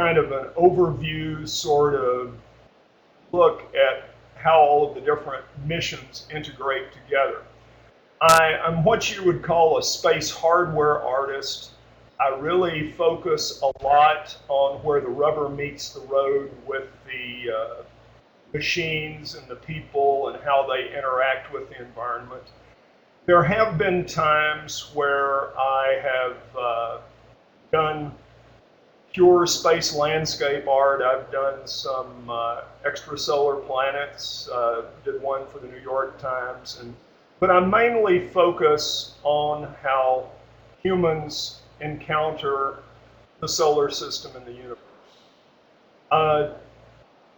kind of an overview sort of look at how all of the different missions integrate together. I'm what you would call a space hardware artist. I really focus a lot on where the rubber meets the road with the machines and the people and how they interact with the environment. There have been times where I have done pure space landscape art. I've done some extrasolar planets, did one for the New York Times, but I mainly focus on how humans encounter the solar system and the universe.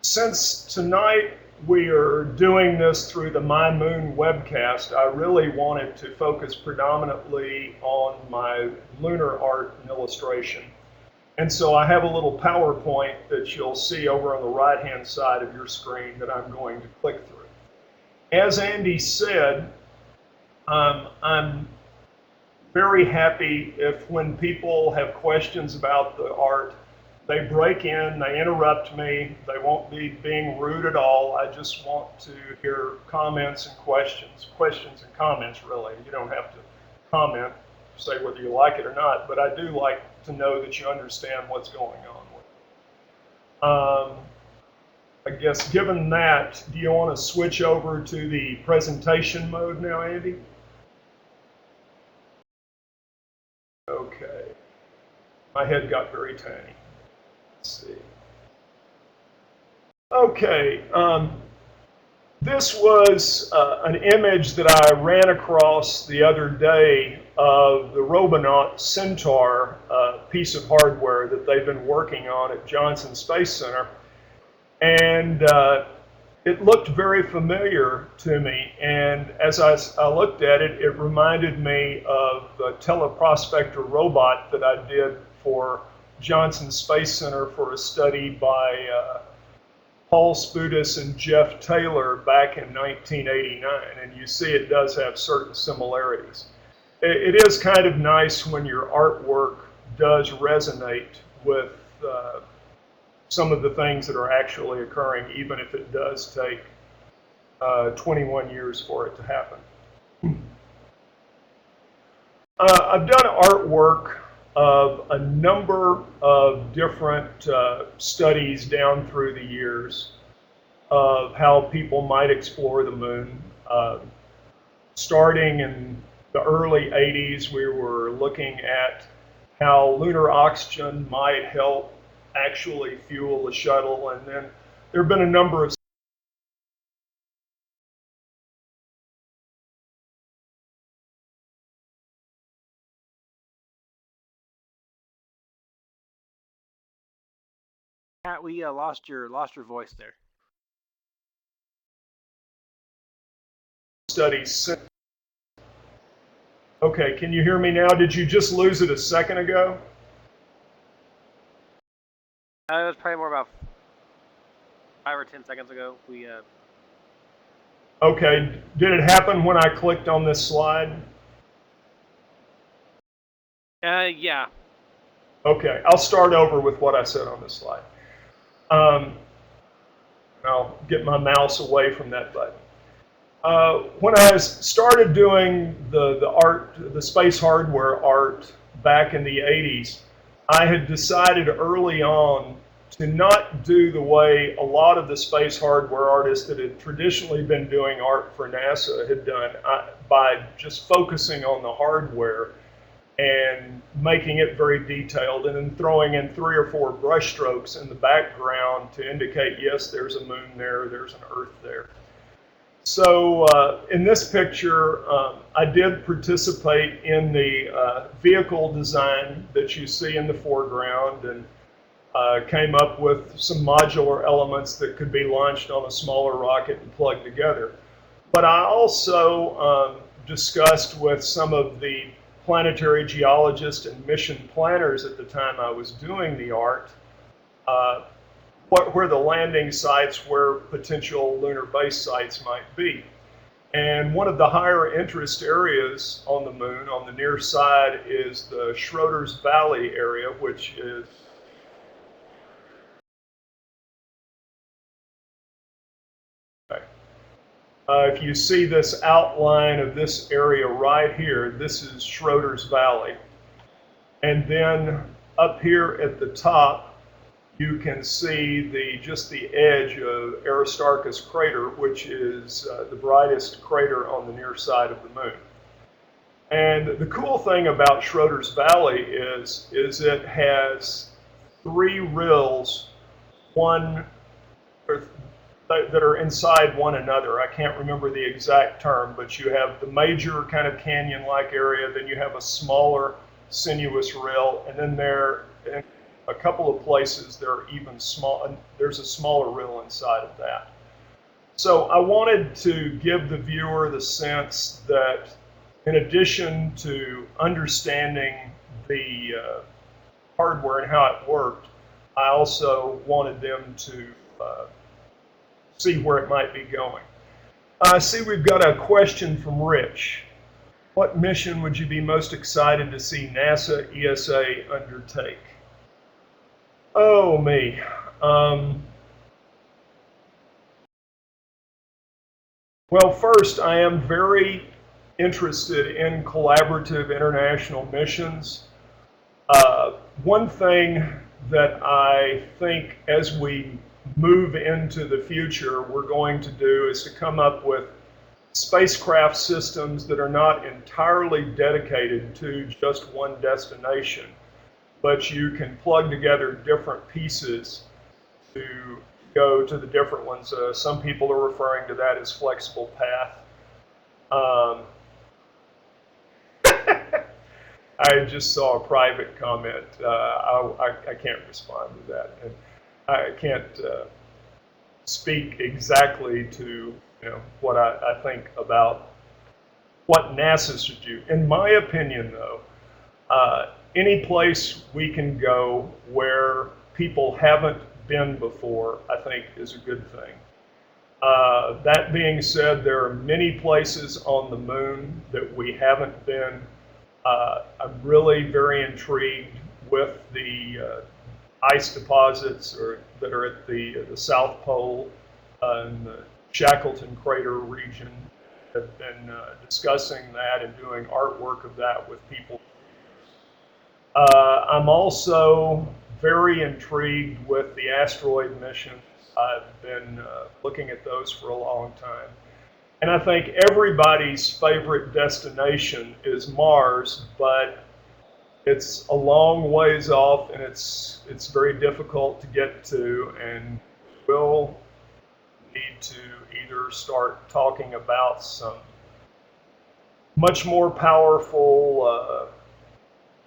Since tonight we are doing this through the My Moon webcast, I really wanted to focus predominantly on my lunar art and illustration. And so I have a little PowerPoint that you'll see over on the right-hand side of your screen that I'm going to click through. As Andy said, I'm very happy if when people have questions about the art, they break in, they interrupt me, they won't be being rude at all. I just want to hear comments and questions and comments really. You don't have to comment, say whether you like it or not, but I do like to know that you understand what's going on with it. I guess given that, do you want to switch over to the presentation mode now, Andy? Okay. My head got very tiny. Let's see. Okay. This was an image that I ran across the other day of the Robonaut Centaur piece of hardware that they've been working on at Johnson Space Center. And it looked very familiar to me. And as I looked at it, it reminded me of the teleprospector robot that I did for Johnson Space Center for a study by Paul Sputis and Jeff Taylor back in 1989, and you see it does have certain similarities. It is kind of nice when your artwork does resonate with some of the things that are actually occurring, even if it does take 21 years for it to happen. I've done artwork of a number of different studies down through the years of how people might explore the moon. Starting in the early 80s, we were looking at how lunar oxygen might help actually fuel the shuttle, and then there have been a number of Pat, we lost your voice there. studies. Okay, can you hear me now? Did you just lose it a second ago? It was probably more about 5 or 10 seconds ago. Okay, did it happen when I clicked on this slide? Yeah. Okay, I'll start over with what I said on this slide. I'll get my mouse away from that button. When I started doing the space hardware art back in the 80s, I had decided early on to not do the way a lot of the space hardware artists that had traditionally been doing art for NASA had done, by just focusing on the hardware and making it very detailed, and then throwing in 3 or 4 brush strokes in the background to indicate, yes, there's a moon there, there's an Earth there. So in this picture, I did participate in the vehicle design that you see in the foreground, and came up with some modular elements that could be launched on a smaller rocket and plugged together. But I also discussed with some of the planetary geologists and mission planners at the time I was doing the art, where the landing sites, where potential lunar base sites might be. And one of the higher interest areas on the moon, on the near side, is the Schroeder's Valley area, which is If you see this outline of this area right here, this is Schroeder's Valley. And then up here at the top, you can see just the edge of Aristarchus crater, which is the brightest crater on the near side of the moon. And the cool thing about Schroeder's Valley is it has 3 rills, that are inside one another. I can't remember the exact term, but you have the major kind of canyon-like area, then you have a smaller sinuous rill, and then in a couple of places there are even there's a smaller rill inside of that. So I wanted to give the viewer the sense that in addition to understanding the hardware and how it worked, I also wanted them to see where it might be going. I see we've got a question from Rich. What mission would you be most excited to see NASA ESA undertake? Oh, me. Well, first, I am very interested in collaborative international missions. One thing that I think as we move into the future we're going to do is to come up with spacecraft systems that are not entirely dedicated to just one destination, but you can plug together different pieces to go to the different ones. Some people are referring to that as flexible path. I just saw a private comment. I can't respond to that. And I can't speak exactly to what I think about what NASA should do. In my opinion, though, any place we can go where people haven't been before, I think, is a good thing. That being said, there are many places on the moon that we haven't been. I'm really very intrigued with the ice deposits that are at the South Pole and the Shackleton Crater region. I've been discussing that and doing artwork of that with people. I'm also very intrigued with the asteroid missions. I've been looking at those for a long time. And I think everybody's favorite destination is Mars, but it's a long ways off and it's very difficult to get to, and we'll need to either start talking about some much more powerful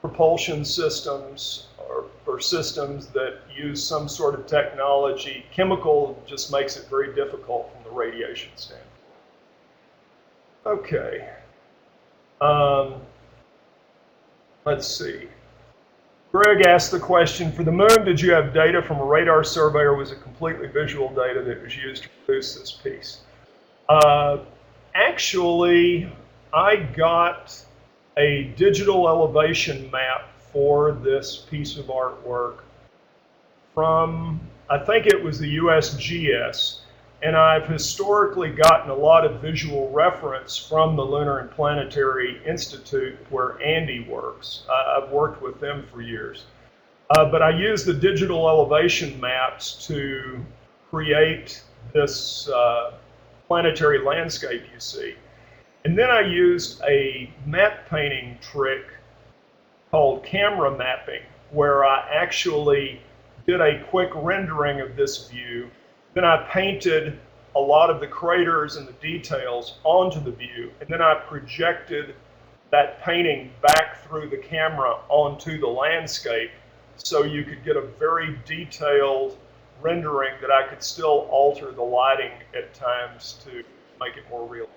propulsion systems or systems that use some sort of technology. Chemical just makes it very difficult from the radiation standpoint. Okay. Let's see. Greg asked the question, for the moon, did you have data from a radar survey or was it completely visual data that was used to produce this piece? Actually, I got a digital elevation map for this piece of artwork from, I think it was the USGS, and I've historically gotten a lot of visual reference from the Lunar and Planetary Institute where Andy works. I've worked with them for years. But I used the digital elevation maps to create this planetary landscape you see. And then I used a map painting trick called camera mapping, where I actually did a quick rendering of this view. Then I painted a lot of the craters and the details onto the view, and then I projected that painting back through the camera onto the landscape so you could get a very detailed rendering that I could still alter the lighting at times to make it more realistic.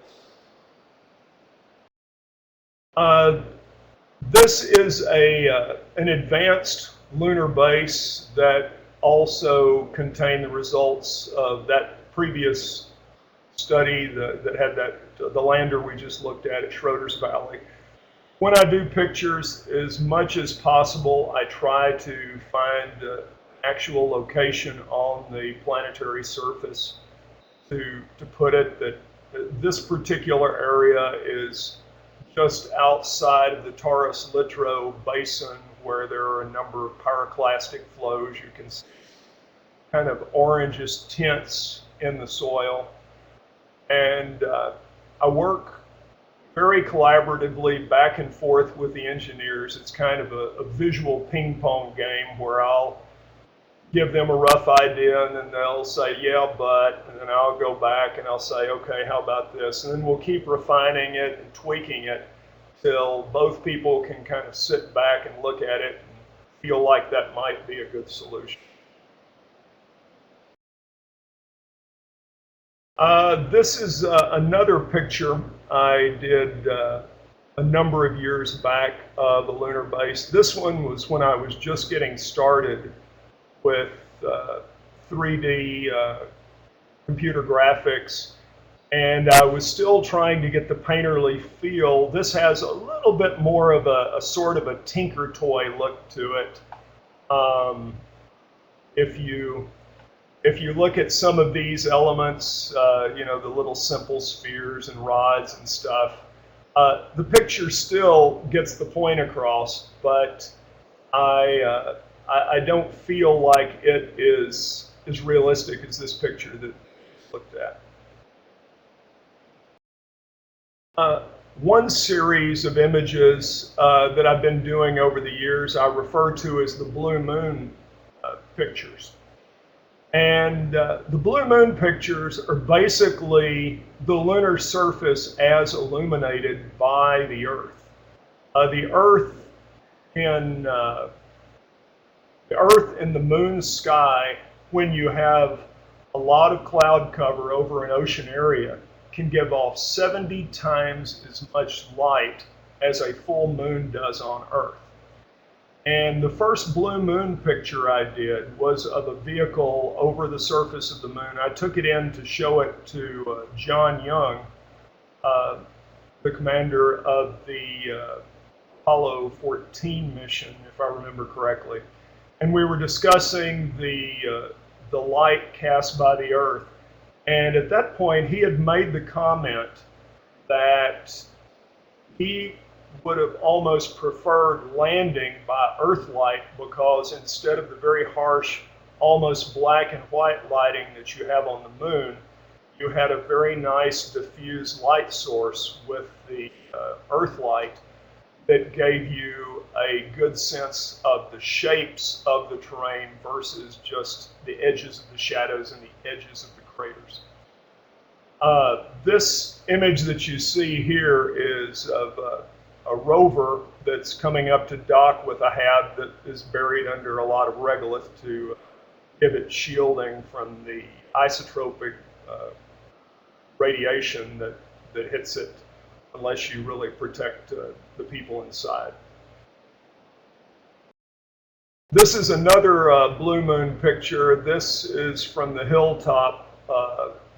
This is an advanced lunar base that also contained the results of that previous study that had the lander we just looked at Schroeder's Valley. When I do pictures, as much as possible, I try to find the actual location on the planetary surface to put it that This particular area is just outside of the Taurus Littrow Basin, where there are a number of pyroclastic flows. You can see kind of orangish tints in the soil. And I work very collaboratively back and forth with the engineers. It's kind of a visual ping pong game where I'll give them a rough idea and then they'll say, yeah, but, and then I'll go back and I'll say, okay, how about this? And then we'll keep refining it and tweaking it till both people can kind of sit back and look at it and feel like that might be a good solution. This is another picture I did a number of years back of the lunar base. This one was when I was just getting started with 3D computer graphics, and I was still trying to get the painterly feel. This has a little bit more of a sort of a tinker toy look to it. If you look at some of these elements, you know, the little simple spheres and rods and stuff, the picture still gets the point across, but I don't feel like it is as realistic as this picture that we looked at. One series of images that I've been doing over the years I refer to as the blue moon pictures. And the blue moon pictures are basically the lunar surface as illuminated by the Earth. The Earth in the moon sky, when you have a lot of cloud cover over an ocean area, can give off 70 times as much light as a full moon does on Earth. And the first blue moon picture I did was of a vehicle over the surface of the moon. I took it in to show it to John Young, the commander of the Apollo 14 mission, if I remember correctly. And we were discussing the light cast by the Earth. And at that point, he had made the comment that he would have almost preferred landing by Earth light because instead of the very harsh, almost black and white lighting that you have on the moon, you had a very nice diffuse light source with the Earth light that gave you a good sense of the shapes of the terrain versus just the edges of the shadows and the edges of the craters. This image that you see here is of a rover that's coming up to dock with a HAB that is buried under a lot of regolith to give it shielding from the isotropic radiation that hits it unless you really protect the people inside. This is another blue moon picture. This is from the hilltop.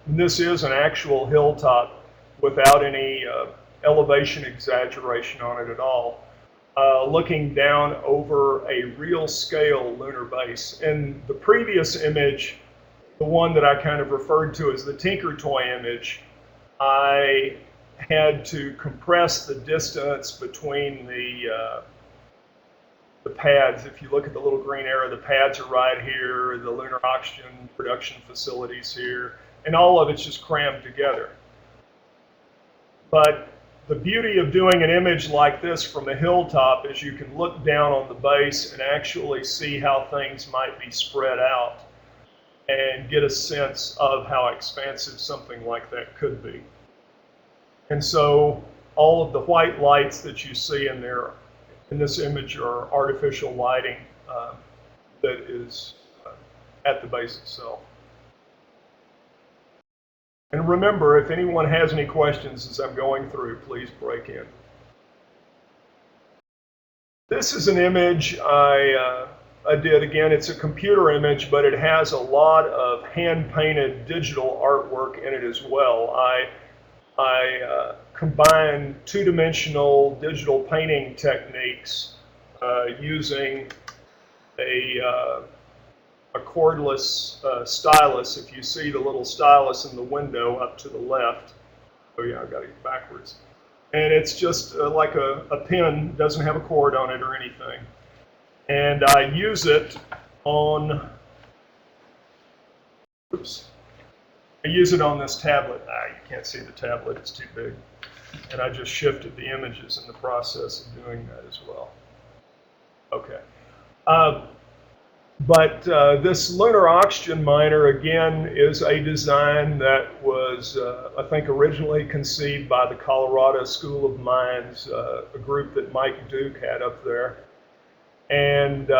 This is an actual hilltop without any elevation exaggeration on it at all, looking down over a real scale lunar base. In the previous image, the one that I kind of referred to as the Tinker Toy image, I had to compress the distance between the pads. If you look at the little green arrow, the pads are right here, the lunar oxygen production facilities here, and all of it's just crammed together. But the beauty of doing an image like this from a hilltop is you can look down on the base and actually see how things might be spread out and get a sense of how expansive something like that could be. And so all of the white lights that you see in there in this image are artificial lighting that is at the base itself. And remember, if anyone has any questions as I'm going through, please break in. This is an image I did. Again, it's a computer image, but it has a lot of hand-painted digital artwork in it as well. I combine two-dimensional digital painting techniques using a cordless stylus. If you see the little stylus in the window up to the left, Oh yeah, I got it backwards. And it's just like a pen, doesn't have a cord on it or anything. And I use it on, oops, I use it on this tablet. You can't see the tablet, it's too big. And I just shifted the images in the process of doing that as well. Okay. But this lunar oxygen miner, again, is a design that was, I think, originally conceived by the Colorado School of Mines, a group that Mike Duke had up there. And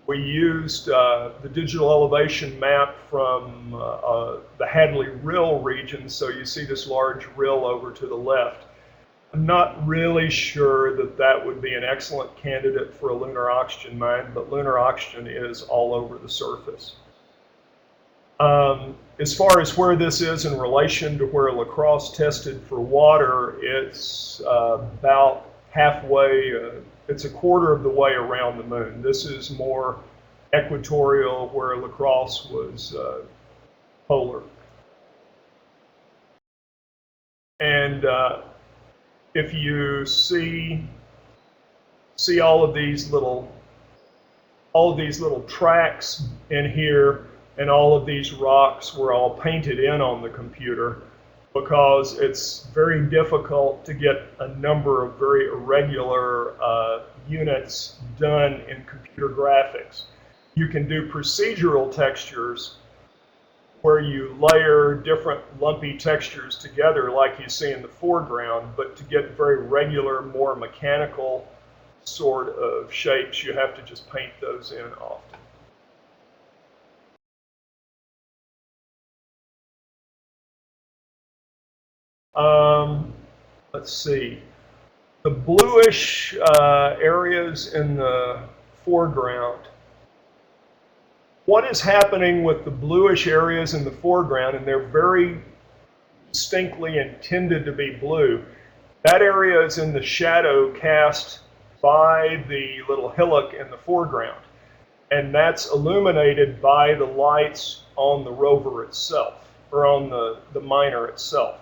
we used the digital elevation map from the Hadley Rill region. So you see this large rill over to the left. I'm not really sure that that would be an excellent candidate for a lunar oxygen mine, but lunar oxygen is all over the surface. As far as where this is in relation to where La Crosse tested for water, it's about halfway, it's a quarter of the way around the moon. This is more equatorial, where La Crosse was polar. And if you see all of these little tracks in here, and all of these rocks were all painted in on the computer, because it's very difficult to get a number of very irregular units done in computer graphics. You can do procedural textures where you layer different lumpy textures together like you see in the foreground, but to get very regular, more mechanical sort of shapes, you have to just paint those in often. Let's see. The bluish areas in the foreground. What is happening with the bluish areas in the foreground, and they're very distinctly intended to be blue, that area is in the shadow cast by the little hillock in the foreground. And that's illuminated by the lights on the rover itself, or on the miner itself.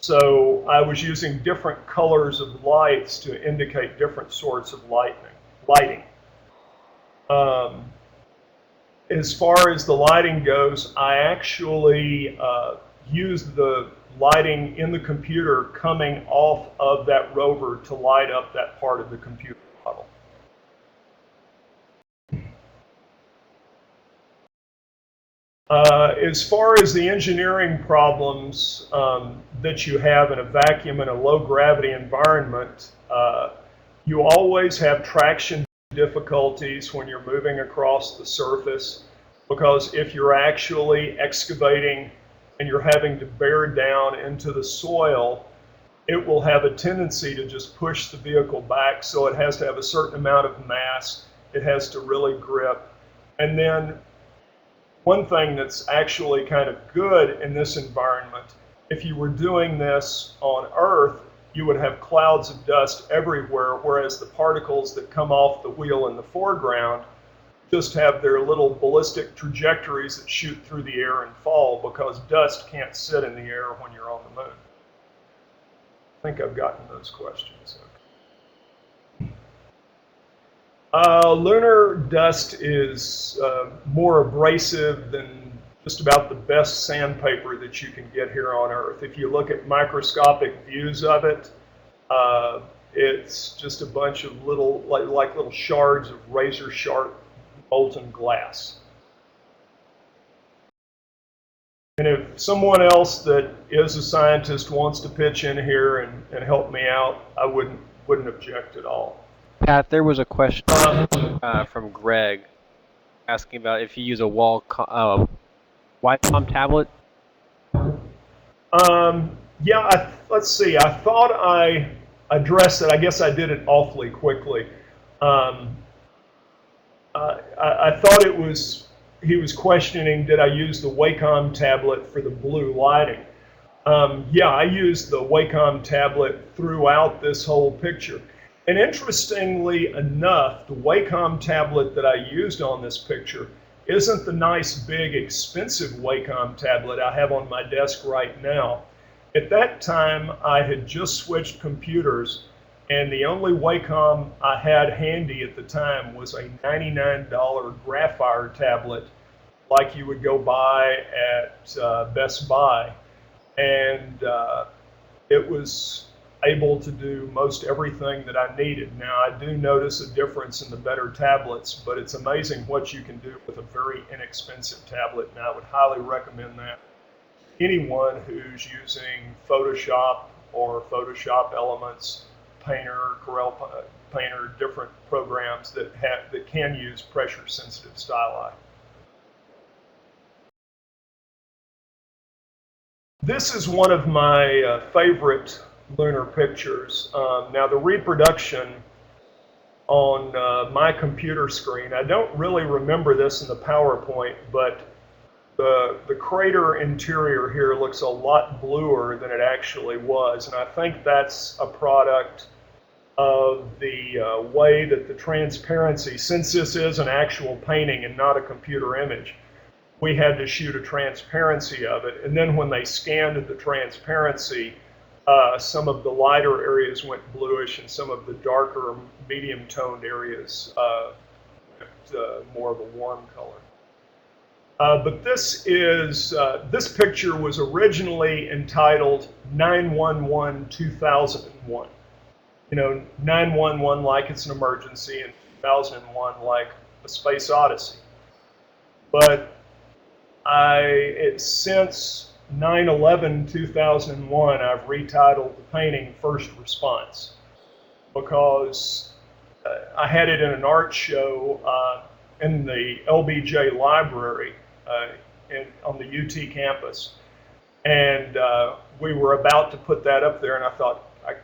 So I was using different colors of lights to indicate different sorts of lighting. As far as the lighting goes, I actually used the lighting in the computer coming off of that rover to light up that part of the computer model. As far as the engineering problems that you have in a vacuum in a low gravity environment, you always have traction difficulties when you're moving across the surface, because if you're actually excavating and you're having to bear down into the soil, it will have a tendency to just push the vehicle back, so it has to have a certain amount of mass, it has to really grip. And then one thing that's actually kind of good in this environment, if you were doing this on Earth, you would have clouds of dust everywhere, whereas the particles that come off the wheel in the foreground just have their little ballistic trajectories that shoot through the air and fall, because dust can't sit in the air when you're on the moon. I think I've gotten those questions. Lunar dust is more abrasive than just about the best sandpaper that you can get here on Earth. If you look at microscopic views of it, it's just a bunch of little, like little shards of razor sharp molten glass. And if someone else that is a scientist wants to pitch in here and help me out, I wouldn't object at all. Pat, there was a question from Greg asking about if you use a Wacom tablet. Yeah, let's see. I thought I addressed it. I guess I did it awfully quickly. I thought it was, he was questioning, did I use the Wacom tablet for the blue lighting? Yeah, I used the Wacom tablet throughout this whole picture. And interestingly enough, the Wacom tablet that I used on this picture isn't the nice, big, expensive Wacom tablet I have on my desk right now. At that time, I had just switched computers, and the only Wacom I had handy at the time was a $99 Graphire tablet like you would go buy at Best Buy. And it was able to do most everything that I needed. Now, I do notice a difference in the better tablets, but it's amazing what you can do with a very inexpensive tablet, and I would highly recommend that. Anyone who's using Photoshop or Photoshop Elements, Painter, Corel Painter, different programs that can use pressure-sensitive styli. This is one of my favorite lunar pictures. Now the reproduction on my computer screen, I don't really remember this in the PowerPoint, but the crater interior here looks a lot bluer than it actually was, and I think that's a product of the way that the transparency, since this is an actual painting and not a computer image, we had to shoot a transparency of it. And then when they scanned the transparency, some of the lighter areas went bluish and some of the darker medium toned areas went more of a warm color. But this picture was originally entitled 911-2001. You know, 911 like it's an emergency and 2001 like a space odyssey. But since 9/11/2001, I've retitled the painting First Response because I had it in an art show in the LBJ library on the UT campus. And we were about to put that up there, and I thought,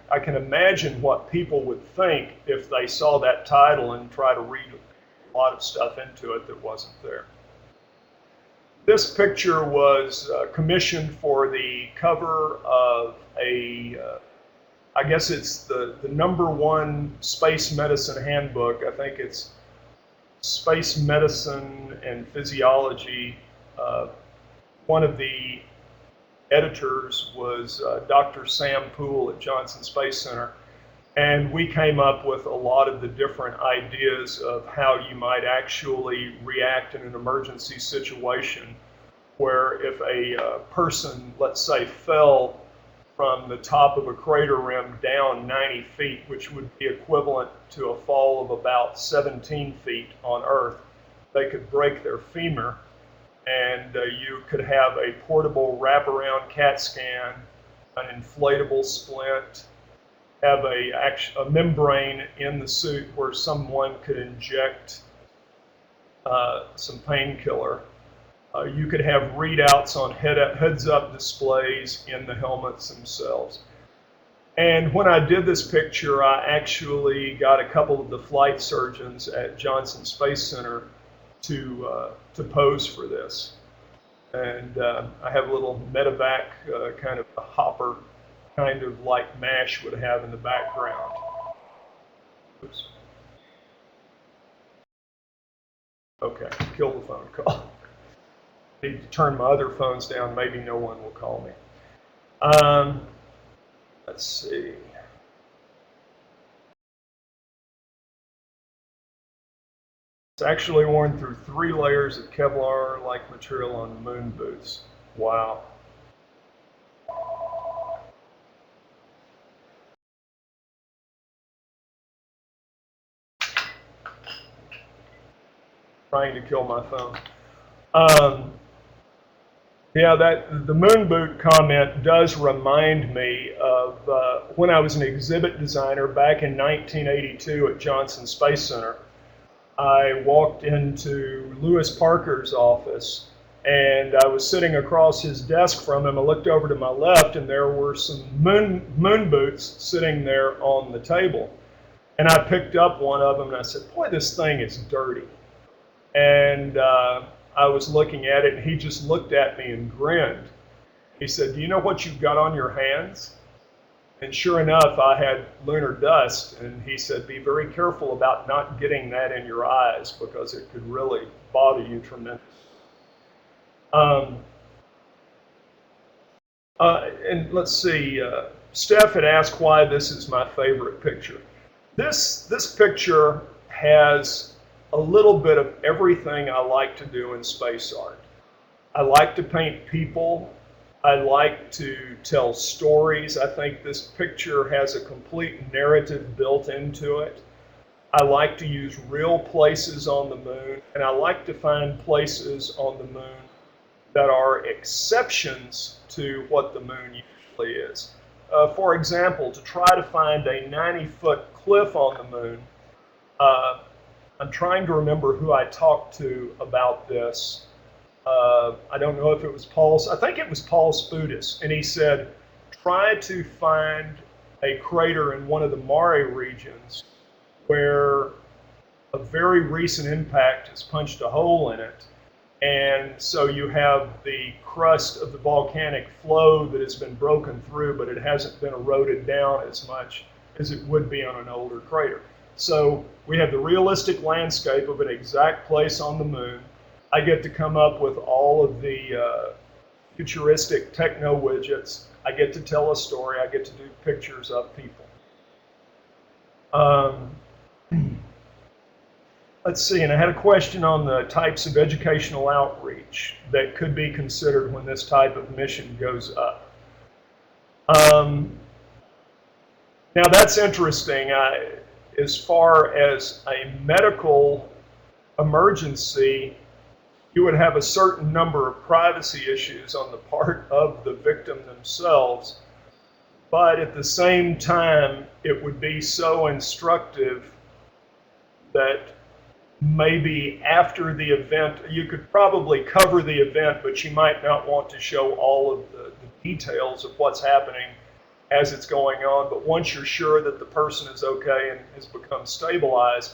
I can imagine what people would think if they saw that title and try to read a lot of stuff into it that wasn't there. This picture was commissioned for the cover of I guess it's the #1 space medicine handbook. I think it's Space Medicine and Physiology. One of the editors was Dr. Sam Poole at Johnson Space Center. And we came up with a lot of the different ideas of how you might actually react in an emergency situation where if a person, let's say, fell from the top of a crater rim down 90 feet, which would be equivalent to a fall of about 17 feet on Earth, they could break their femur, and you could have a portable wraparound CAT scan, an inflatable splint, have a membrane in the suit where someone could inject some painkiller. You could have readouts on heads-up displays in the helmets themselves. And when I did this picture, I actually got a couple of the flight surgeons at Johnson Space Center to pose for this. And I have a little medevac kind of a hopper, kind of like MASH would have in the background. Oops. Okay, kill the phone call. I need to turn my other phones down. Maybe no one will call me. Let's see. It's actually worn through 3 layers of Kevlar-like material on moon boots. Wow. Trying to kill my phone. Yeah, the moon boot comment does remind me of when I was an exhibit designer back in 1982 at Johnson Space Center. I walked into Lewis Parker's office, and I was sitting across his desk from him. I looked over to my left, and there were some moon boots sitting there on the table. And I picked up one of them, and I said, boy, this thing is dirty. And I was looking at it, and he just looked at me and grinned. He said, do you know what you've got on your hands? And sure enough, I had lunar dust, and he said, be very careful about not getting that in your eyes because it could really bother you tremendously. And let's see, Steph had asked why this is my favorite picture. This picture has a little bit of everything I like to do in space art. I like to paint people. I like to tell stories. I think this picture has a complete narrative built into it. I like to use real places on the moon, and I like to find places on the moon that are exceptions to what the moon usually is. For example, to try to find a 90-foot cliff on the moon, uh, I'm trying to remember who I talked to about this. I don't know if it was I think it was Paul Spudis, and he said, try to find a crater in one of the Mare regions where a very recent impact has punched a hole in it. And so you have the crust of the volcanic flow that has been broken through, but it hasn't been eroded down as much as it would be on an older crater. So we have the realistic landscape of an exact place on the moon. I get to come up with all of the futuristic techno widgets. I get to tell a story. I get to do pictures of people. Let's see, and I had a question on the types of educational outreach that could be considered when this type of mission goes up. Now that's interesting. As far as a medical emergency, you would have a certain number of privacy issues on the part of the victim themselves, but at the same time, it would be so instructive that maybe after the event, you could probably cover the event, but you might not want to show all of the details of what's happening as it's going on. But once you're sure that the person is okay and has become stabilized,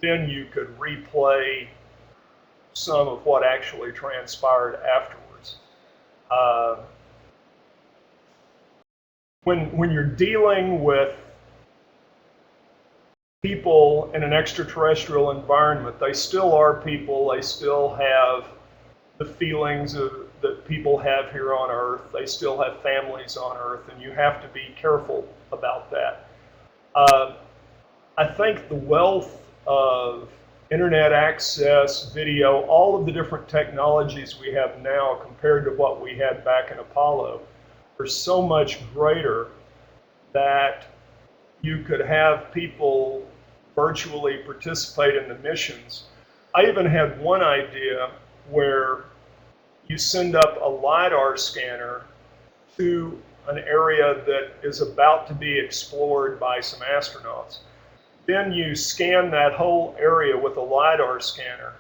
then you could replay some of what actually transpired afterwards. When you're dealing with people in an extraterrestrial environment, they still are people. They still have the feelings that people have here on Earth. They still have families on Earth, and you have to be careful about that. I think the wealth of internet access, video, all of the different technologies we have now compared to what we had back in Apollo are so much greater that you could have people virtually participate in the missions. I even had one idea where you send up a LiDAR scanner to an area that is about to be explored by some astronauts. Then you scan that whole area with a LiDAR scanner.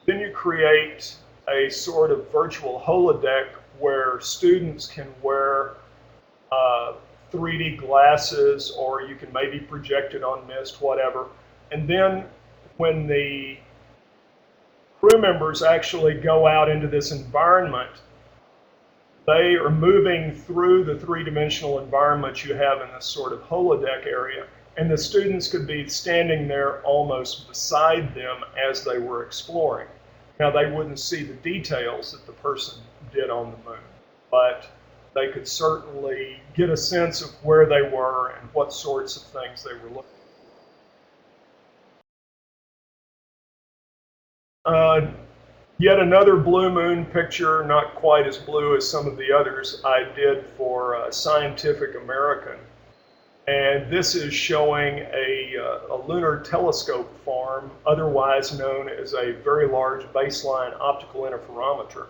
Then you create a sort of virtual holodeck where students can wear 3D glasses, or you can maybe project it on mist, whatever. And then when the crew members actually go out into this environment, they are moving through the three-dimensional environment you have in this sort of holodeck area. And the students could be standing there almost beside them as they were exploring. Now, they wouldn't see the details that the person did on the moon, but they could certainly get a sense of where they were and what sorts of things they were looking at. Yet another blue moon picture, not quite as blue as some of the others I did for Scientific American. And this is showing a lunar telescope farm, otherwise known as a very large baseline optical interferometer.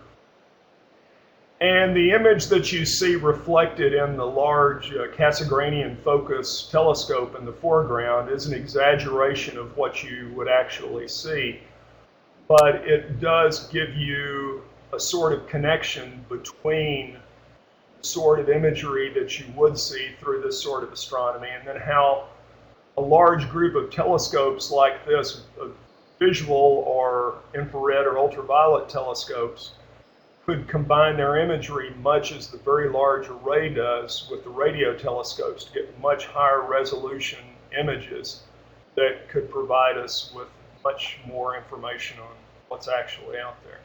And the image that you see reflected in the large Cassegrainian focus telescope in the foreground is an exaggeration of what you would actually see. But it does give you a sort of connection between the sort of imagery that you would see through this sort of astronomy, and then how a large group of telescopes like this, visual or infrared or ultraviolet telescopes, could combine their imagery much as the very large array does with the radio telescopes to get much higher resolution images that could provide us with much more information on what's actually out there.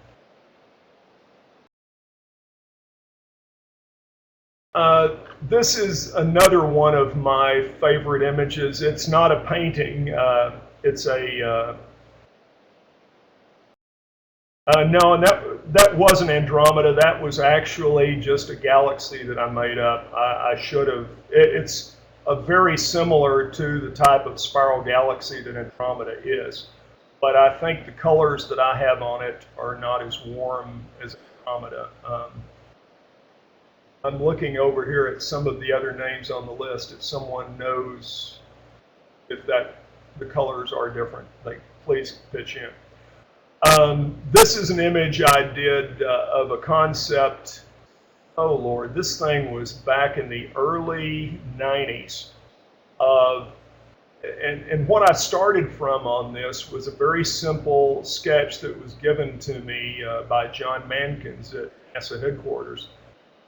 This is another one of my favorite images. It's not a painting. It's a no, and that wasn't Andromeda. That was actually just a galaxy that I made up. I should have. It's very similar to the type of spiral galaxy that Andromeda is, but I think the colors that I have on it are not as warm as Andromeda. I'm looking over here at some of the other names on the list. If someone knows if the colors are different, please pitch in. This is an image I did of a concept. Oh Lord, this thing was back in the early 90s. And what I started from on this was a very simple sketch that was given to me by John Mankins at NASA headquarters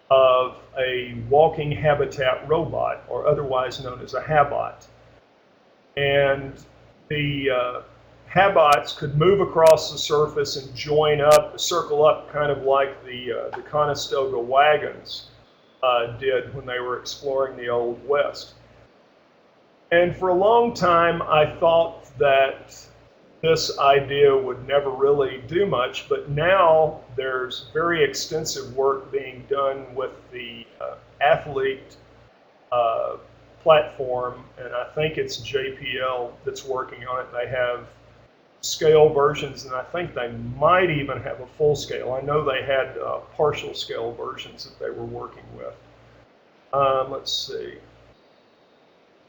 of a walking habitat robot, or otherwise known as a habot. And the habots could move across the surface and join up, circle up, kind of like the Conestoga wagons did when they were exploring the Old West. And for a long time, I thought that this idea would never really do much, but now there's very extensive work being done with the athlete platform, and I think it's JPL that's working on it. They have scale versions, and I think they might even have a full scale. I know they had partial scale versions that they were working with. Let's see.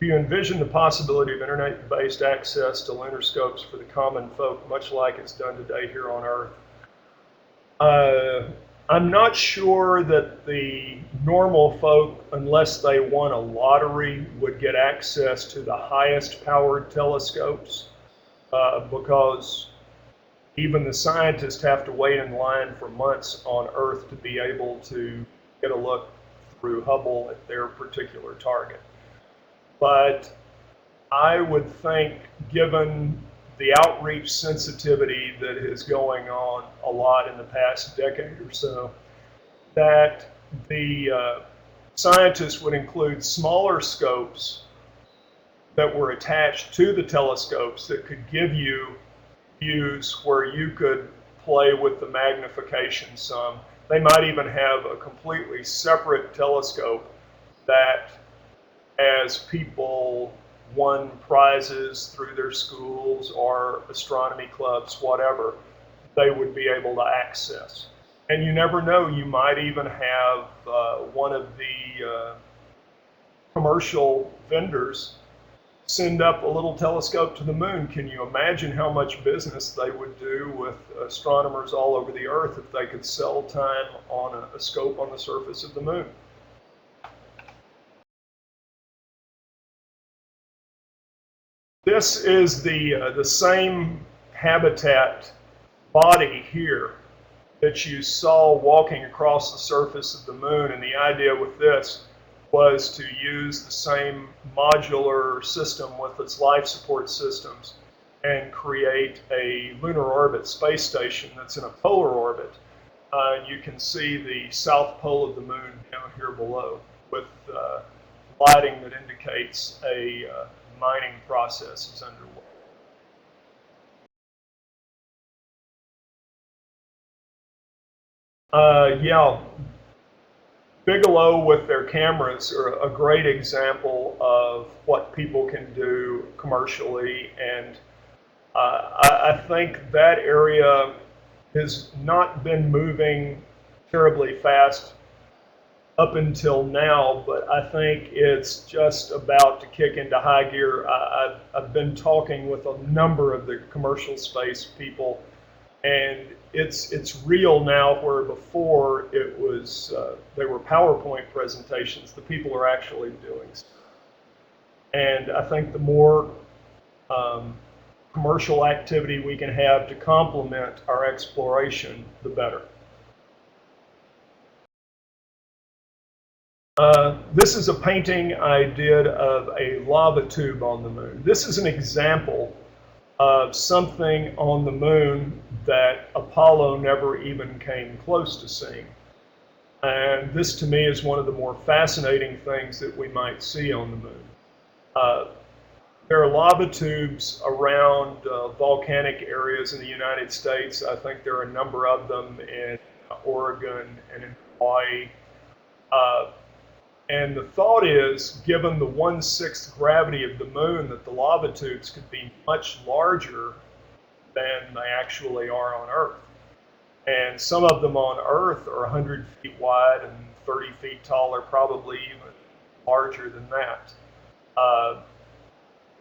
Do you envision the possibility of internet-based access to lunar scopes for the common folk, much like it's done today here on Earth? I'm not sure that the normal folk, unless they won a lottery, would get access to the highest powered telescopes, because even the scientists have to wait in line for months on Earth to be able to get a look through Hubble at their particular target. But I would think, given the outreach sensitivity that is going on a lot in the past decade or so, that the scientists would include smaller scopes that were attached to the telescopes that could give you views where you could play with the magnification some. They might even have a completely separate telescope that, as people won prizes through their schools or astronomy clubs, whatever, they would be able to access. And you never know, you might even have one of the commercial vendors send up a little telescope to the moon. Can you imagine how much business they would do with astronomers all over the Earth if they could sell time on a scope on the surface of the moon? This is the same habitat body here that you saw walking across the surface of the moon, and the idea with this was to use the same modular system with its life support systems and create a lunar orbit space station that's in a polar orbit. You can see the south pole of the moon down here below with lighting that indicates a mining process is underway. Yeah, Bigelow with their cameras are a great example of what people can do commercially, and I think that area has not been moving terribly fast up until now, but I think it's just about to kick into high gear. I've been talking with a number of the commercial space people, and it's real now, where before it was they were PowerPoint presentations. The people are actually doing stuff. And I think the more commercial activity we can have to complement our exploration, the better. This is a painting I did of a lava tube on the moon. This is an example of something on the moon that Apollo never even came close to seeing. And this to me is one of the more fascinating things that we might see on the moon. Uh, there are lava tubes around volcanic areas in the United States. I think there are a number of them in Oregon and in Hawaii. Uh, and the thought is, given the 1/6 gravity of the moon, that the lava tubes could be much larger than they actually are on Earth. And some of them on Earth are 100 feet wide and 30 feet tall, or probably even larger than that. Uh,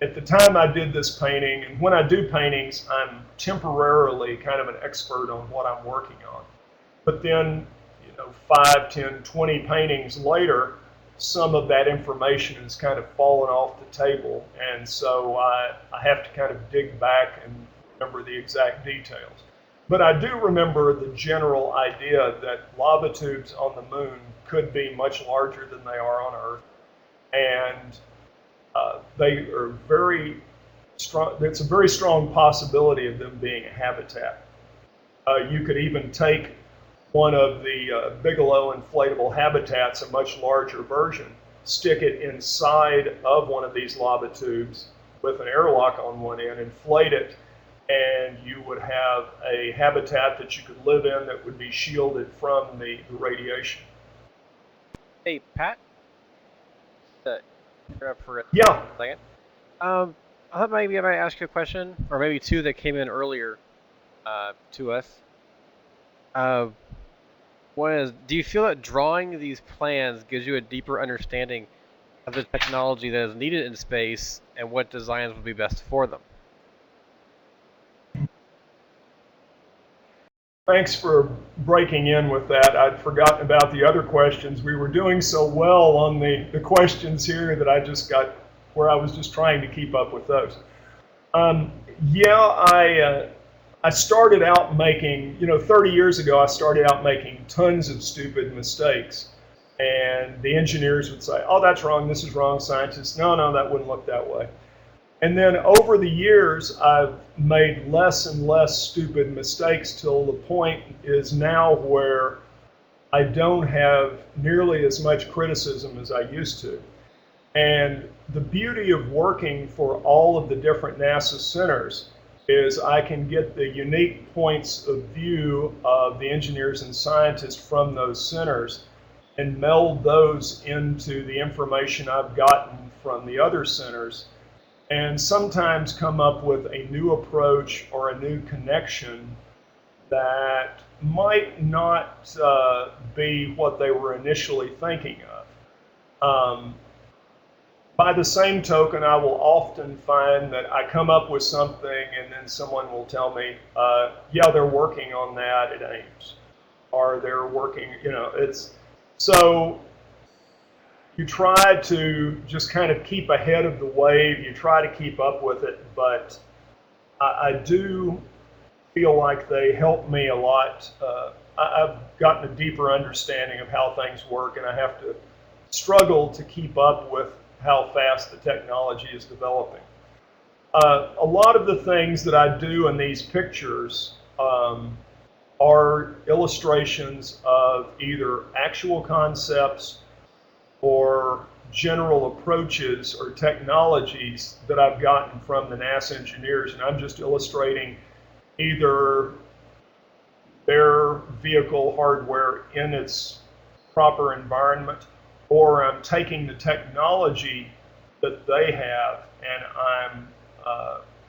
at the time I did this painting, and when I do paintings, I'm temporarily kind of an expert on what I'm working on. But then, 5, 10, 20 paintings later, some of that information has kind of fallen off the table. And so I have to kind of dig back and remember the exact details. But I do remember the general idea that lava tubes on the moon could be much larger than they are on Earth. And they are very strong. It's a very strong possibility of them being a habitat. You could even take one of the Bigelow inflatable habitats, a much larger version, stick it inside of one of these lava tubes with an airlock on one end, inflate it, and you would have a habitat that you could live in that would be shielded from the radiation. Hey, Pat? Up for a Yeah. second. I thought maybe I might ask you a question, or maybe two that came in earlier to us. One is, do you feel that drawing these plans gives you a deeper understanding of the technology that is needed in space and what designs would be best for them? Thanks for breaking in with that. I'd forgotten about the other questions. We were doing so well on the questions here that I just got where I was just trying to keep up with those. I started out making, 30 years ago, I started out making tons of stupid mistakes. And the engineers would say, oh, that's wrong, this is wrong, scientists, no, that wouldn't look that way. And then over the years, I've made less and less stupid mistakes till the point is now where I don't have nearly as much criticism as I used to. And the beauty of working for all of the different NASA centers is I can get the unique points of view of the engineers and scientists from those centers and meld those into the information I've gotten from the other centers, and sometimes come up with a new approach or a new connection that might not be what they were initially thinking of. By the same token, I will often find that I come up with something and then someone will tell me, yeah, they're working on that at Ames, or they're working, it's, so you try to just kind of keep ahead of the wave, you try to keep up with it, but I do feel like they help me a lot. I've gotten a deeper understanding of how things work, and I have to struggle to keep up with how fast the technology is developing. A lot of the things that I do in these pictures are illustrations of either actual concepts or general approaches or technologies that I've gotten from the NASA engineers, and I'm just illustrating either their vehicle hardware in its proper environment, or I'm taking the technology that they have and I'm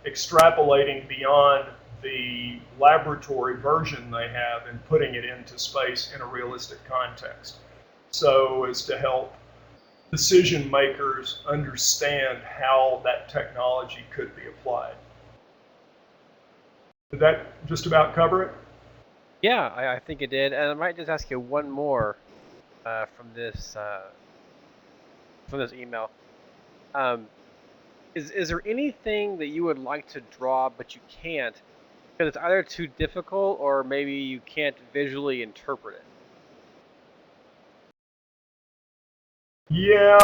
extrapolating beyond the laboratory version they have and putting it into space in a realistic context, so as to help decision makers understand how that technology could be applied. Did that just about cover it? Yeah, I think it did, and I might just ask you one more from this email. Is there anything that you would like to draw but you can't because it's either too difficult or maybe you can't visually interpret it? Yeah,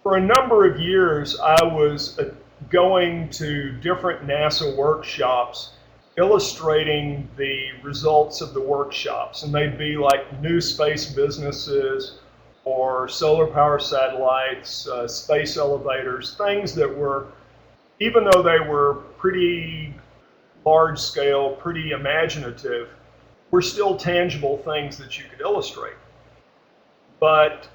for a number of years, I was going to different NASA workshops illustrating the results of the workshops. And they'd be like new space businesses or solar power satellites, space elevators, things that were, even though they were pretty large scale, pretty imaginative, were still tangible things that you could illustrate. But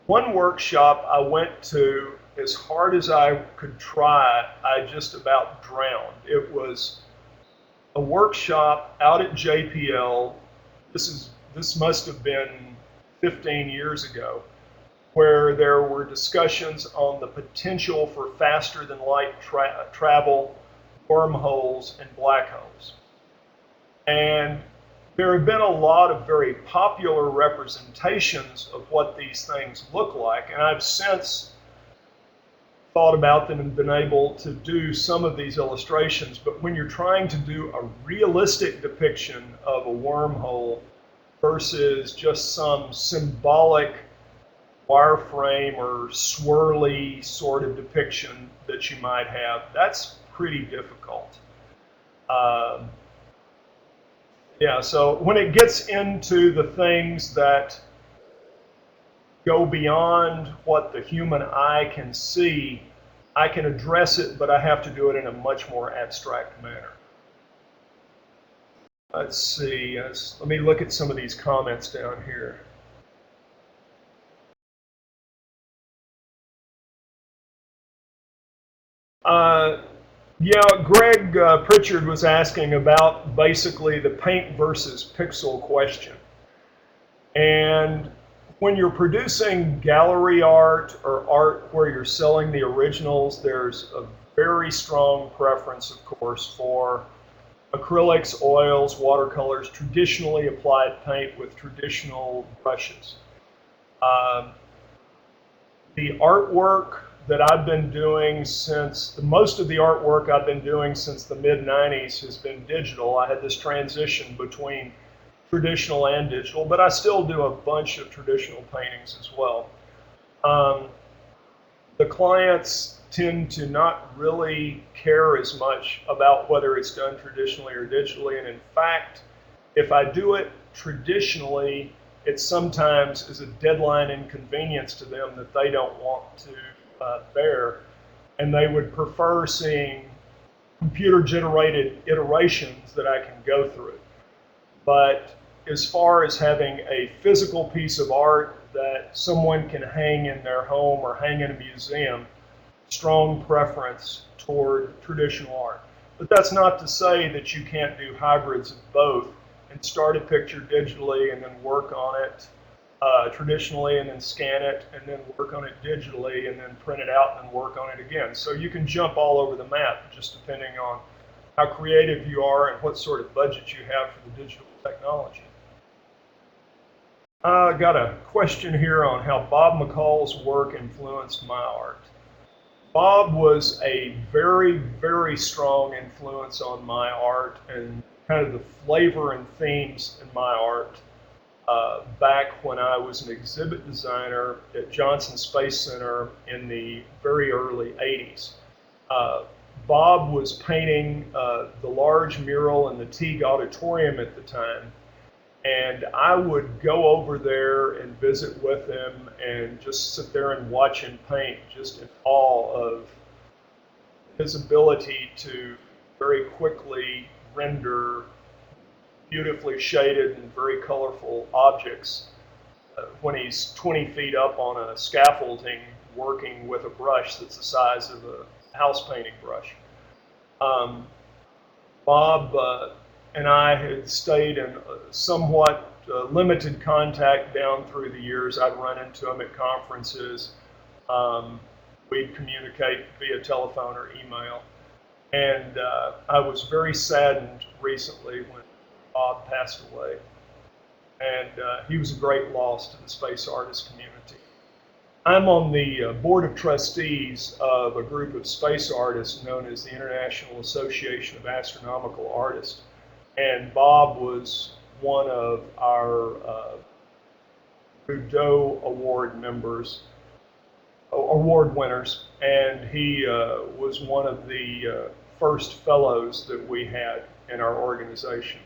one workshop I went to, as hard as I could try, I just about drowned. It was a workshop out at JPL. This must have been 15 years ago, where there were discussions on the potential for faster than light travel, wormholes, and black holes. And there have been a lot of very popular representations of what these things look like, and I've since thought about them and been able to do some of these illustrations. But when you're trying to do a realistic depiction of a wormhole versus just some symbolic wireframe or swirly sort of depiction that you might have, that's pretty difficult. Yeah, so when it gets into the things that go beyond what the human eye can see, I can address it, but I have to do it in a much more abstract manner. Let's see, let me look at some of these comments down here. Yeah, Greg Pritchard was asking about basically the paint versus pixel question. And when you're producing gallery art or art where you're selling the originals, there's a very strong preference, of course, for acrylics, oils, watercolors, traditionally applied paint with traditional brushes. The artwork that I've been doing most of the artwork I've been doing since the mid-90s has been digital. I had this transition between traditional and digital, but I still do a bunch of traditional paintings as well. The clients tend to not really care as much about whether it's done traditionally or digitally, and in fact, if I do it traditionally, it sometimes is a deadline inconvenience to them that they don't want to bear, and they would prefer seeing computer-generated iterations that I can go through. But as far as having a physical piece of art that someone can hang in their home or hang in a museum, strong preference toward traditional art. But that's not to say that you can't do hybrids of both and start a picture digitally and then work on it traditionally and then scan it and then work on it digitally and then print it out and work on it again. So you can jump all over the map just depending on how creative you are and what sort of budget you have for the digital technology. I got a question here on how Bob McCall's work influenced my art. Bob was a very, very strong influence on my art and kind of the flavor and themes in my art back when I was an exhibit designer at Johnson Space Center in the very early 80s. Bob was painting the large mural in the Teague Auditorium at the time, and I would go over there and visit with him and just sit there and watch him paint, just in awe of his ability to very quickly render beautifully shaded and very colorful objects when he's 20 feet up on a scaffolding working with a brush that's the size of a house painting brush. Bob and I had stayed in somewhat limited contact down through the years. I'd run into him at conferences. We'd communicate via telephone or email. And I was very saddened recently when Bob passed away. And he was a great loss to the space artist community. I'm on the board of trustees of a group of space artists known as the International Association of Astronomical Artists. And Bob was one of our Trudeau Award winners, and he was one of the first fellows that we had. in our organization.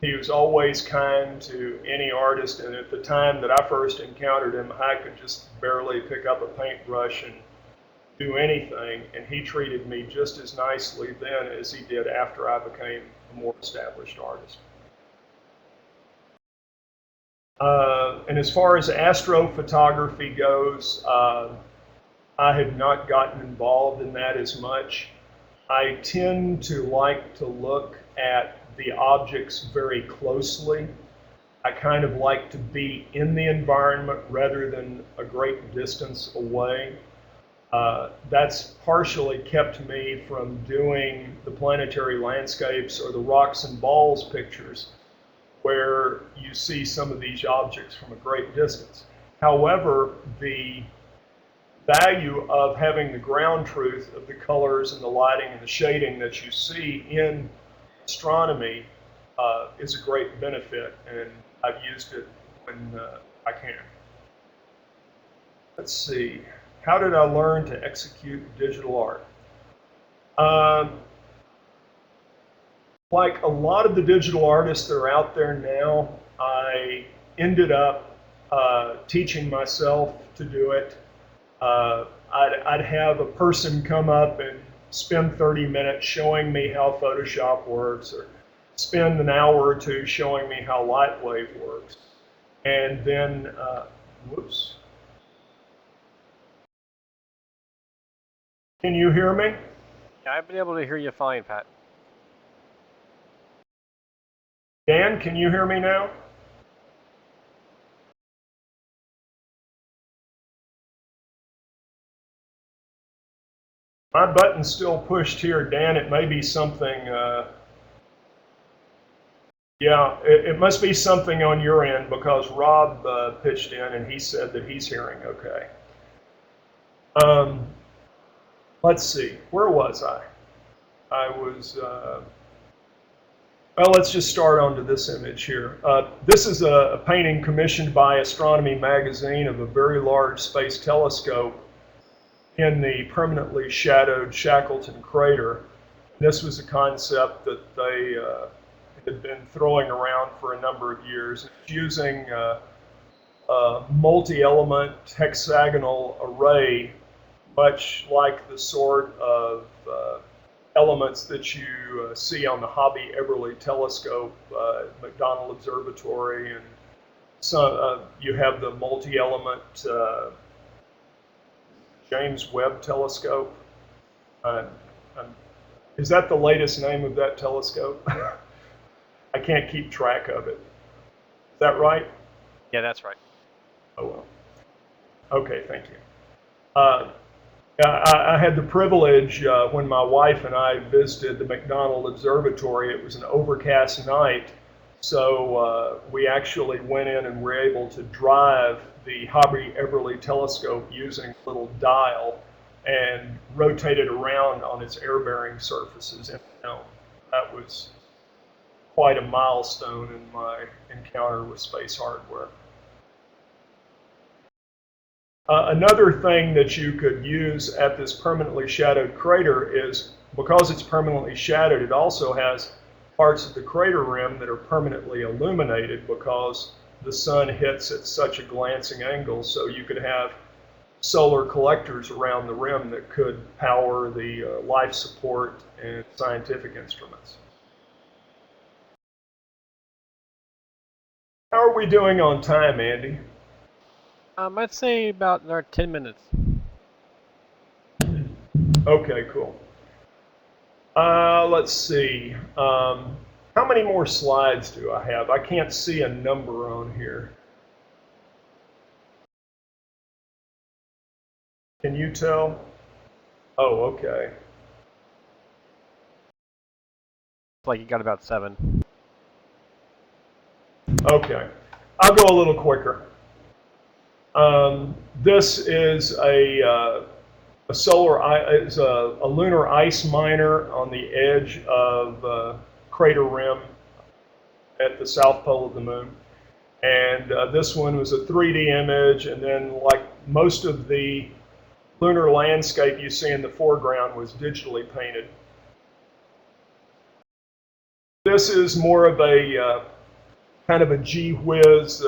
He was always kind to any artist, and at the time that I first encountered him, I could just barely pick up a paintbrush and do anything, and he treated me just as nicely then as he did after I became a more established artist. And as far as astrophotography goes, I have not gotten involved in that as much. I tend to like to look at the objects very closely. I kind of like to be in the environment rather than a great distance away. That's partially kept me from doing the planetary landscapes or the rocks and balls pictures where you see some of these objects from a great distance. However, the value of having the ground truth of the colors and the lighting and the shading that you see in astronomy is a great benefit, and I've used it when I can. Let's see. How did I learn to execute digital art? Like a lot of the digital artists that are out there now, I ended up teaching myself to do it. I'd have a person come up and spend 30 minutes showing me how Photoshop works, or spend an hour or two showing me how Lightwave works. And then, whoops. Can you hear me? Yeah, I've been able to hear you fine, Pat. Dan, can you hear me now? My button's still pushed here, Dan. It may be something, yeah, it must be something on your end, because Rob pitched in and he said that he's hearing okay. Let's see, where was I? I was, well, let's just start onto this image here. This is a painting commissioned by Astronomy Magazine of a very large space telescope in the permanently shadowed Shackleton crater. This was a concept that they had been throwing around for a number of years. It's using a multi-element hexagonal array, much like the sort of elements that you see on the Hobby Eberly telescope, McDonnell Observatory, and so you have the multi-element James Webb telescope. Is that the latest name of that telescope? I can't keep track of it. Is that right? Yeah, that's right. Oh, well. Okay, thank you. I had the privilege when my wife and I visited the McDonnell Observatory. It was an overcast night, so we actually went in and were able to drive the Hobby Eberly telescope using a little dial and rotate it around on its air-bearing surfaces. And that was quite a milestone in my encounter with space hardware. Another thing that you could use at this permanently shadowed crater is, because it's permanently shadowed, it also has parts of the crater rim that are permanently illuminated because the sun hits at such a glancing angle. So you could have solar collectors around the rim that could power the life support and scientific instruments. How are we doing on time, Andy? I'd say about another 10 minutes. Okay, cool. Let's see. How many more slides do I have? I can't see a number on here. Can you tell? Oh, okay. It's like you got about 7. Okay. I'll go a little quicker. This is a lunar ice miner on the edge of crater rim at the south pole of the moon. And this one was a 3D image, and then like most of the lunar landscape you see in the foreground was digitally painted. This is more of a kind of a gee whiz,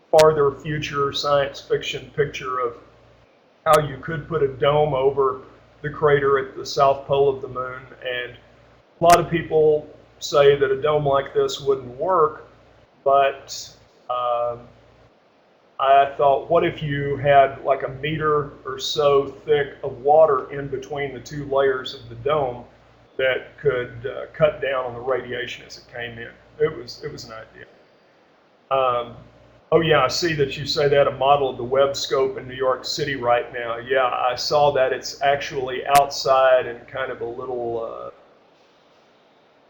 farther future science fiction picture of how you could put a dome over the crater at the south pole of the moon. And a lot of people say that a dome like this wouldn't work, but I thought, what if you had like a meter or so thick of water in between the two layers of the dome that could cut down on the radiation as it came in? It was an idea. Oh yeah, I see that you say that a model of the Webb scope in New York City right now. Yeah, I saw that. It's actually outside in kind of a little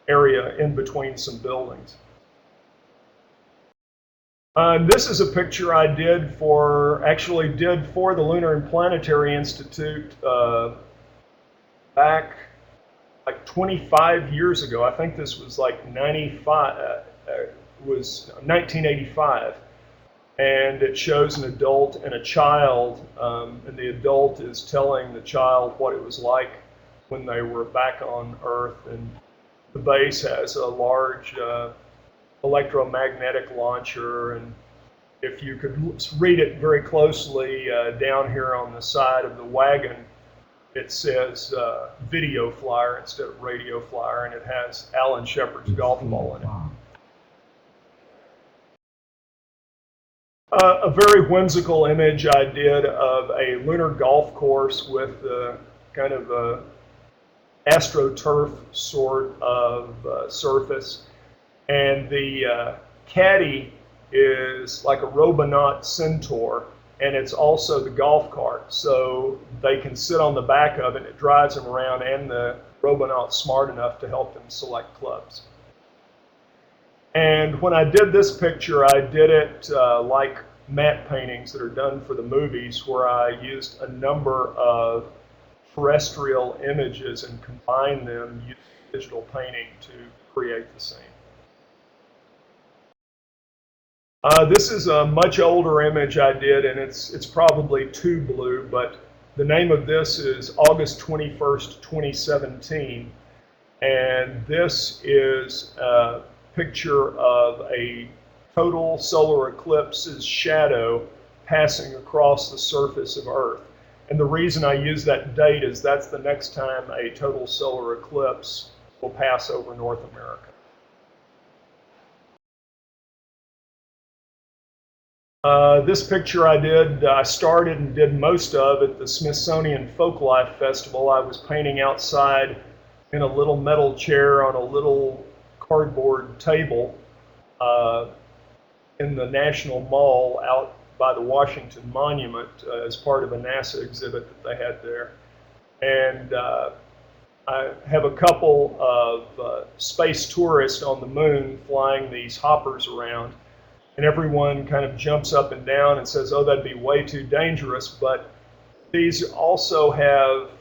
area in between some buildings. This is a picture I did for the Lunar and Planetary Institute back like 25 years ago. I think this was like 1985. And it shows an adult and a child, and the adult is telling the child what it was like when they were back on Earth. And the base has a large electromagnetic launcher, and if you could read it very closely down here on the side of the wagon, it says video flyer instead of radio flyer, and it has Alan Shepard's golf ball in it. A very whimsical image I did of a lunar golf course with kind of a astroturf sort of surface, and the caddy is like a Robonaut Centaur, and it's also the golf cart, so they can sit on the back of it. It drives them around, and the Robonaut's smart enough to help them select clubs. And when I did this picture, I did it like matte paintings that are done for the movies, where I used a number of terrestrial images and combined them using digital painting to create the scene. This is a much older image I did, and it's probably too blue, but the name of this is August 21st, 2017, and this is a picture of a total solar eclipse's shadow passing across the surface of Earth. And the reason I use that date is that's the next time a total solar eclipse will pass over North America. This picture I started and did most of at the Smithsonian Folklife Festival. I was painting outside in a little metal chair on a little cardboard table in the National Mall out by the Washington Monument as part of a NASA exhibit that they had there. And I have a couple of space tourists on the moon flying these hoppers around, and everyone kind of jumps up and down and says, oh, that'd be way too dangerous. But these also have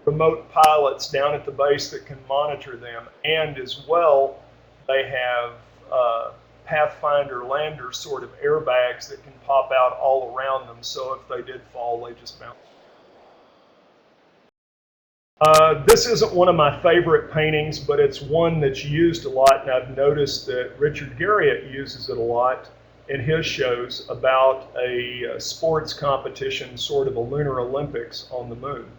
remote pilots down at the base that can monitor them, and as well, they have Pathfinder lander sort of airbags that can pop out all around them, so if they did fall, they just bounce. This isn't one of my favorite paintings, but it's one that's used a lot, and I've noticed that Richard Garriott uses it a lot in his shows about a sports competition, sort of a lunar Olympics on the moon,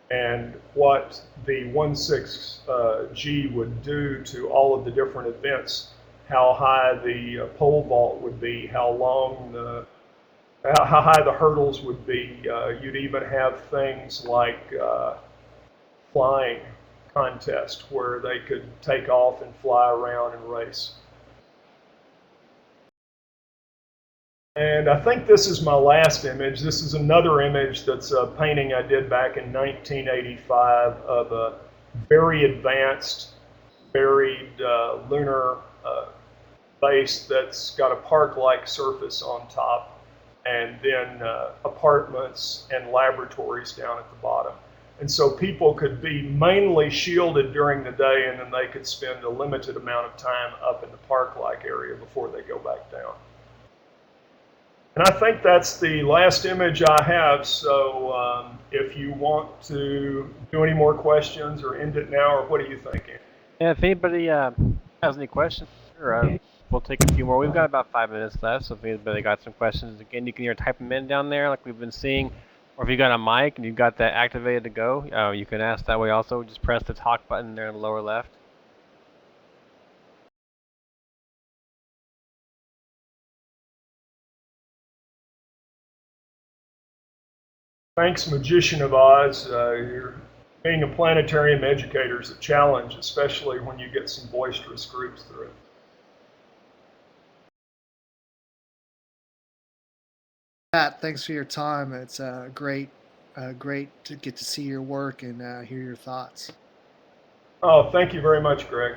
and what the 1/6G would do to all of the different events, how high the pole vault would be, how high the hurdles would be. You'd even have things like flying contest where they could take off and fly around and race. And I think this is my last image. This is another image that's a painting I did back in 1985 of a very advanced, buried lunar base that's got a park-like surface on top, and then apartments and laboratories down at the bottom. And so people could be mainly shielded during the day, and then they could spend a limited amount of time up in the park-like area before they go back down. And I think that's the last image I have, so if you want to do any more questions or end it now, or what are you thinking? Yeah, if anybody has any questions, sure, we'll take a few more. We've got about 5 minutes left, so if anybody got some questions, again, you can either type them in down there like we've been seeing, or if you got a mic and you've got that activated to go, you can ask that way also. Just press the talk button there in the lower left. Thanks, Magician of Oz. You're being a planetarium educator is a challenge, especially when you get some boisterous groups through it. Pat, thanks for your time. It's great to get to see your work and hear your thoughts. Oh, thank you very much, Greg.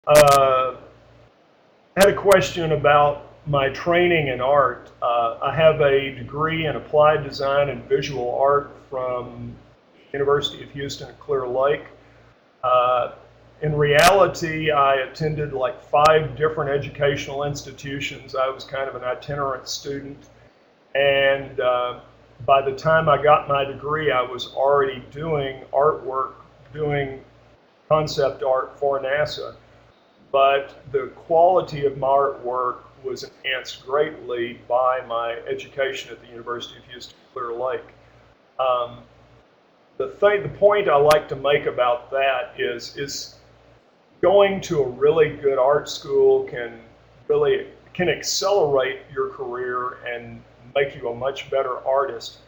I had a question about my training in art. I have a degree in applied design and visual art from University of Houston at Clear Lake. Uh, in reality, I attended like 5 different educational institutions. I was kind of an itinerant student. And by the time I got my degree, I was already doing artwork, doing concept art for NASA. But the quality of my artwork was enhanced greatly by my education at the University of Houston Clear Lake. Um, the point I like to make about that is going to a really good art school can accelerate your career and make you a much better artist.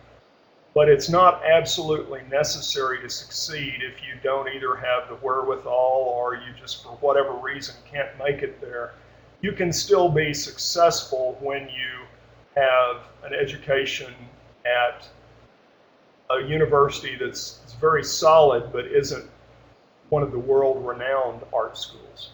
But it's not absolutely necessary to succeed if you don't either have the wherewithal or you just, for whatever reason, can't make it there. You can still be successful when you have an education at a university that's very solid but isn't one of the world-renowned art schools.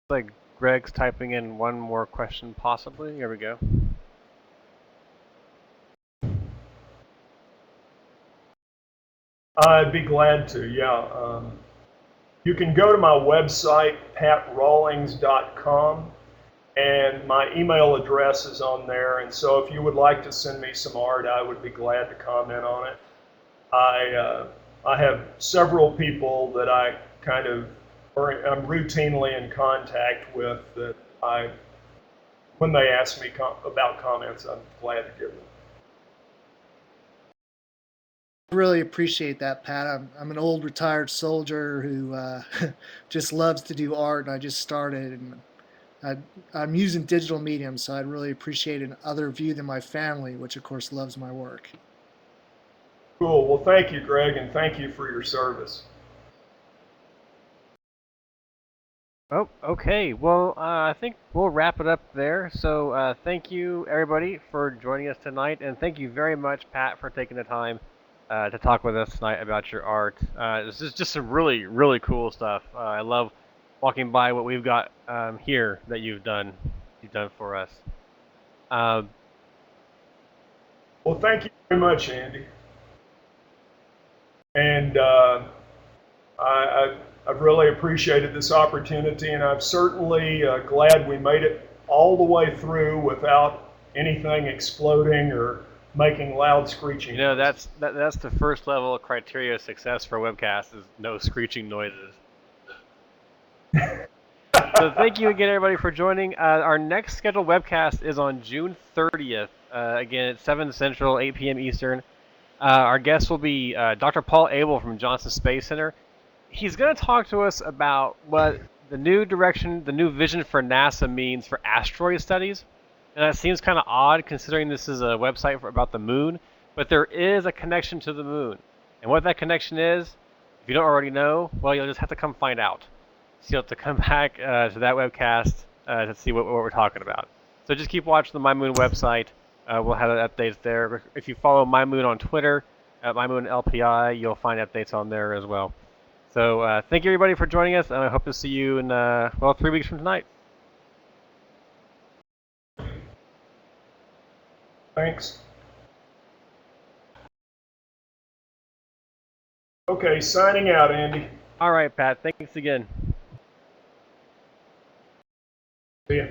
Like Greg's typing in one more question, possibly. Here we go. I'd be glad to, yeah. You can go to my website, patrawlings.com, and my email address is on there. And so if you would like to send me some art, I would be glad to comment on it. I have several people that I kind of I'm routinely in contact with that when they ask me about comments, I'm glad to give them. Really appreciate that, Pat. I'm an old retired soldier who just loves to do art, and I just started, and I'm using digital medium, so I'd really appreciate an other view than my family, which of course loves my work. Cool. Well, thank you, Greg, and thank you for your service. Oh, okay. Well, I think we'll wrap it up there. So, thank you everybody for joining us tonight, and thank you very much, Pat, for taking the time to talk with us tonight about your art. This is just some really, really cool stuff. I love walking by what we've got here that you've done. You've done for us. Um, Well, thank you very much, Andy. And I, have really appreciated this opportunity, and I'm certainly glad we made it all the way through without anything exploding or making loud screeching. you know, that's the first level criteria of success for a webcast is no screeching noises. So thank you again, everybody, for joining. Our next scheduled webcast is on June 30th. Again, it's 7 Central, 8 p.m. Eastern. Our guest will be Dr. Paul Abel from Johnson Space Center. He's going to talk to us about what the new direction, the new vision for NASA means for asteroid studies. And that seems kind of odd considering this is a website about the moon, but there is a connection to the moon. And what that connection is, if you don't already know, well, you'll just have to come find out. So you'll have to come back to that webcast to see what we're talking about. So just keep watching the My Moon website. We'll have updates there. If you follow My Moon on Twitter, at My Moon LPI, you'll find updates on there as well. So thank you everybody for joining us, and I hope to see you in, 3 weeks from tonight. Thanks. Okay, signing out, Andy. All right, Pat. Thanks again. See ya.